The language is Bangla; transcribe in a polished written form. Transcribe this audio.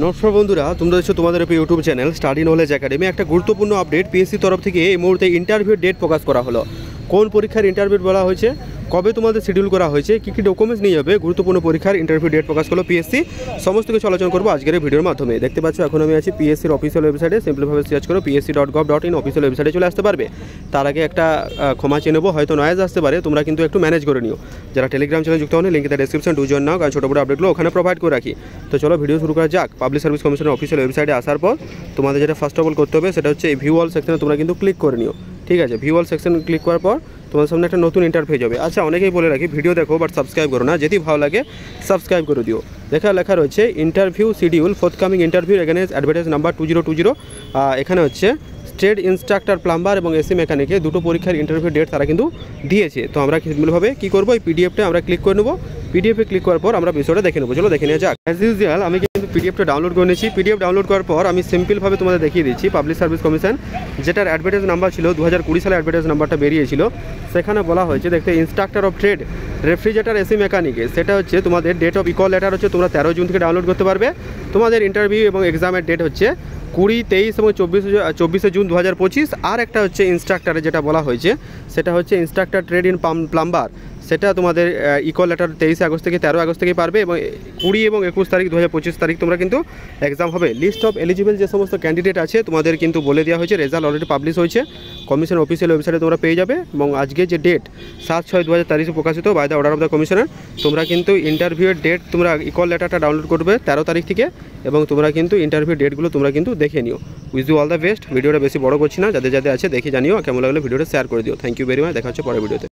নমস্কার বন্ধুরা, তোমরা দেখছো তোমাদের YouTube channel study knowledge academy. একটা গুরুত্বপূর্ণ আপডেট, পিএসসি তরফ থেকে এই মুহূর্তে ইন্টারভিউ ডেট প্রকাশ করা হলো। কোন পরীক্ষার ইন্টারভিউ বলা হয়েছে, কবে তোমাদের শিডিউল করা হয়েছে, কী কী ডকুমেন্টস নিয়ে যাবে, গুরুত্বপূর্ণ পরীক্ষার ইন্টারভিউ ডেট প্রকাশ করলো পিএসসি। সমস্ত কিছু আলোচনা করবো আজকের ভিডিওর মাধ্যমে। দেখতে পাচ্ছ এখন আমি আছি পিএসসির অফিসিয়াল ওয়েবসাইটে। সিম্পলভাবে সার্চ করো psc.gov.in অফিসিয়াল ওয়েবসাইটে চলে আসতে পারবে। তার আগে একটা ক্ষমা চেয়ে নেবো, হয়তো নয়েজ আসতে পারে, তোমরা কিন্তু একটু ম্যানেজ করে নিও। যারা টেলিগ্রাম চ্যানেল যুক্ত হন, link in the description, do join নাও, কারণ ছোটো বড় আপডেটগুলো ওখানে প্রোভাইড করে রাখি। তো চলো ভিডিও শুরু করা যাক। পাবলিক সার্ভিস কমিশনের অফিসিয়াল ওয়েবসাইটে আসার পর তোমাদের যেটা ফার্স্ট অফ অল করতে হবে সেটা হচ্ছে এই ভিউ অল সেকশনে তোমরা কিন্তু ক্লিক করে নিও। ঠিক আছে, ভিউ অল সেকশন ক্লিক করার পর তোমাদের সামনে একটা নতুন ইন্টারফেস হবে। আচ্ছা, অনেকেই বলে রাখি ভিডিও দেখো বাট সাবস্ক্রাইব করো না, যদি ভালো লাগে সাবস্ক্রাইব করে দিও। লেখা রয়েছে interview schedule forthcoming interview against advertise number 2020। এখানে হচ্ছে ট্রেড ইনস্ট্রাক্টর প্লাম্বার এবং এসি মেকানিকে দুটো পরীক্ষার ইন্টারভিউ ডেট তারা কিন্তু দিয়েছে। তো আমরা সিম্পলভাবে কী করবো, এই পিডিএফটা আমরা ক্লিক করে নেবো। পিডিএফে ক্লিক করার পর আমরা বিষয়টা দেখে নেবো। চলো দেখে নেওয়া যাক। অ্যাজ ইউজুয়াল আমি কিন্তু পিডিএফটা ডাউনলোড করে নিয়েছি। পিডিএফ ডাউনলোড করার পর আমি সিম্পলভাবে তোমাদের দেখিয়ে দিচ্ছি পাবলিক সার্ভিস কমিশন যেটার অ্যাডভার্টাইজ নাম্বার ছিল 2020 সালে অ্যাডভার্টাইজ নাম্বারটা বেরিয়েছিল। সেখানে বলা হয়েছে দেখতে instructor of trade refrigerator AC মেকানিকে, সেটা হচ্ছে তোমাদের ডেট অফ ইকল লেটার হচ্ছে তোমরা 13 জুন থেকে ডাউনলোড করতে পারবে। তোমাদের ইন্টারভিউ এবং এক্সামের ডেট হচ্ছে 20, 23 এবং 24 জুন 2025। আর একটা হচ্ছে ইনস্ট্রাক্টরে যেটা বলা হয়েছে সেটা হচ্ছে ইনস্ট্রাক্টর ট্রেড ইন প্লাম্বার, সেটা তোমাদের ইকল লেটার 23 আগস্ট থেকে 13 আগস্ট থেকে পারবে এবং 20 এবং 21 তারিখ 2025 তারিখ তোমরা কিন্তু এক্সাম হবে। লিস্ট অফ এলিজিবল যে সমস্ত ক্যান্ডিডেট আছে তোমাদের কিন্তু বলে দেওয়া হয়েছে। রেজাল্ট অলরেডি পাবলিশ হয়েছে, কমিশন অফিসিয়াল ওয়েবসাইটে তোমরা পেয়ে যাবে। এবং আজকে যে ডেট 7/6/2023 প্রকাশিত by the order of the commissioner. তোমরা কিন্তু ইন্টারভিউয়ের ডেট তোমরা ইকল লেটারটা ডাউনলোড করবে 13 তারিখ থেকে এবং তোমরা কিন্তু ইন্টারভিউ ডেটগুলো তোমরা কিন্তু দেখে নিও। Wish you all the best. ভিডিওটা বেশি বড় করছি না, যাদের আছে দেখে জানিও। কেমন লাগলে ভিডিওটা শেয়ার করে দিও। Thank you very much. দেখা হচ্ছে পরের ভিডিওতে।